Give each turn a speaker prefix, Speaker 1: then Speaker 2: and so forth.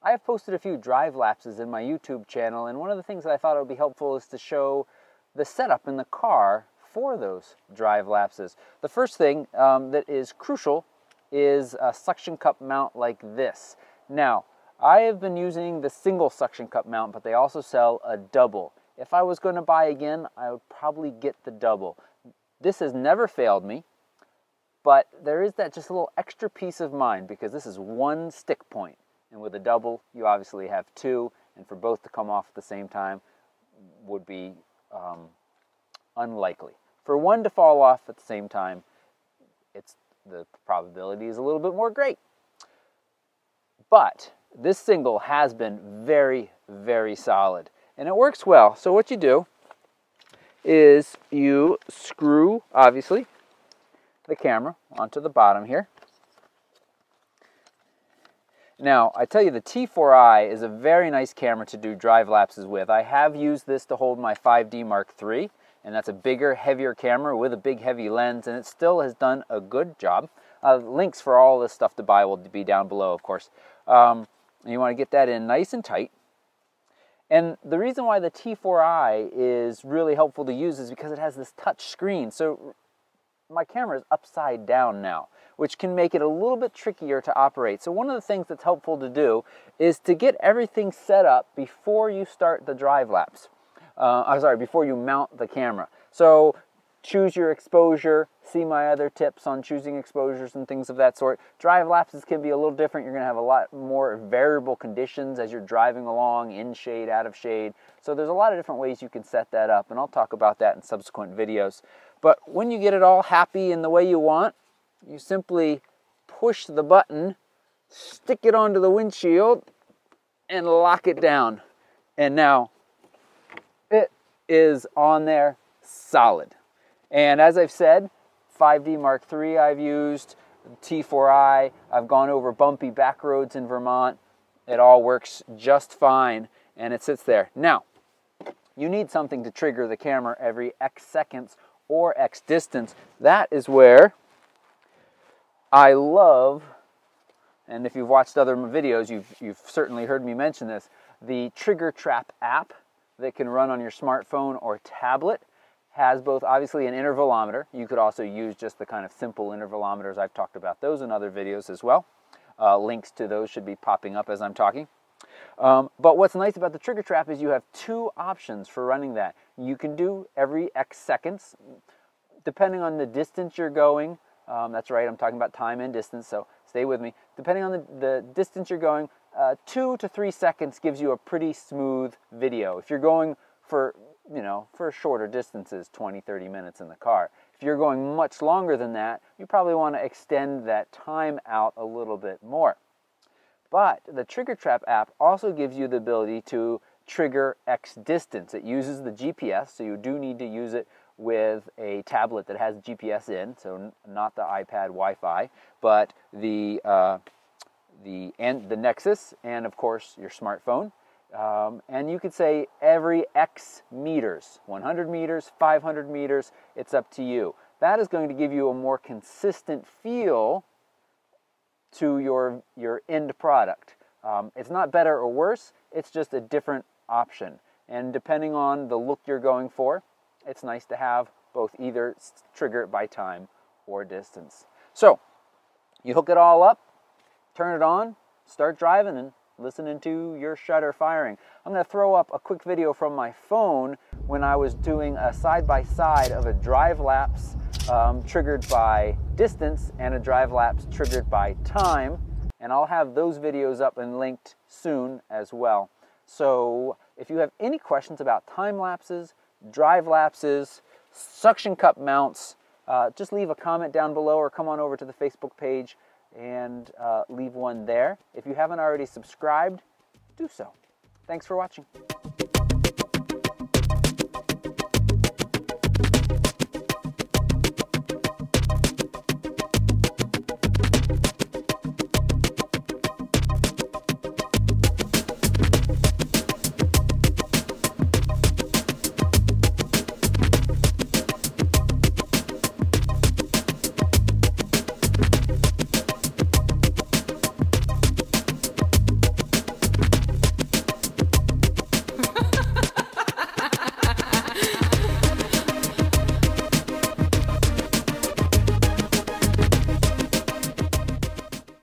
Speaker 1: I have posted a few drive lapses in my YouTube channel, and one of the things that I thought it would be helpful is to show the setup in the car for those drive lapses. The first thing that is crucial is a suction cup mount like this. Now, I have been using the single suction cup mount, but they also sell a double. If I was going to buy again, I would probably get the double. This has never failed me, but there is that just a little extra peace of mind because this is one stick point. And with a double, you obviously have two, and for both to come off at the same time would be unlikely. For one to fall off at the same time, the probability is a little bit more great. But this single has been very, very solid, and it works well. So what you do is you screw, obviously, the camera onto the bottom here. Now, I tell you, the T4i is a very nice camera to do drive lapses with. I have used this to hold my 5D Mark III, and that's a bigger, heavier camera with a big, heavy lens, and it still has done a good job. Links for all this stuff to buy will be down below, of course. You want to get that in nice and tight. And the reason why the T4i is really helpful to use is because it has this touch screen. So my camera is upside down now, which can make it a little bit trickier to operate. So one of the things that's helpful to do is to get everything set up before you start the drive lapse. Before you mount the camera. So choose your exposure, see my other tips on choosing exposures and things of that sort. Drive lapses can be a little different. You're going to have a lot more variable conditions as you're driving along, in shade, out of shade. So there's a lot of different ways you can set that up, and I'll talk about that in subsequent videos. But when you get it all happy in the way you want, you simply push the button, stick it onto the windshield, and lock it down. And now it is on there solid. And as I've said, 5D Mark III I've used, T4i, I've gone over bumpy back roads in Vermont. It all works just fine, and it sits there. Now, you need something to trigger the camera every X seconds or X distance. That is where I love, and if you've watched other videos, you've certainly heard me mention this, the Triggertrap app that can run on your smartphone or tablet. Has both obviously an intervalometer. You could also use just the kind of simple intervalometers. I've talked about those in other videos as well. Links to those should be popping up as I'm talking. But what's nice about the Triggertrap is you have two options for running that. You can do every X seconds, depending on the distance you're going. That's right, I'm talking about time and distance, so stay with me. Depending on the distance you're going, 2 to 3 seconds gives you a pretty smooth video. If you're going for shorter distances, 20, 30 minutes in the car. If you're going much longer than that, you probably want to extend that time out a little bit more. But the Triggertrap app also gives you the ability to trigger X distance. It uses the GPS, so you do need to use it with a tablet that has GPS in, so not the iPad Wi-Fi, but the Nexus and, of course, your smartphone. And you could say every X meters, 100 meters, 500 meters, it's up to you. That is going to give you a more consistent feel to your end product. It's not better or worse, it's just a different option. And depending on the look you're going for, it's nice to have both either trigger it by time or distance. So, you hook it all up, turn it on, start driving, and listening to your shutter firing. I'm going to throw up a quick video from my phone when I was doing a side-by-side of a drive lapse triggered by distance and a drive lapse triggered by time, and I'll have those videos up and linked soon as well. So if you have any questions about time lapses, drive lapses, suction cup mounts, just leave a comment down below or come on over to the Facebook page and leave one there. If you haven't already subscribed, do so. Thanks for watching.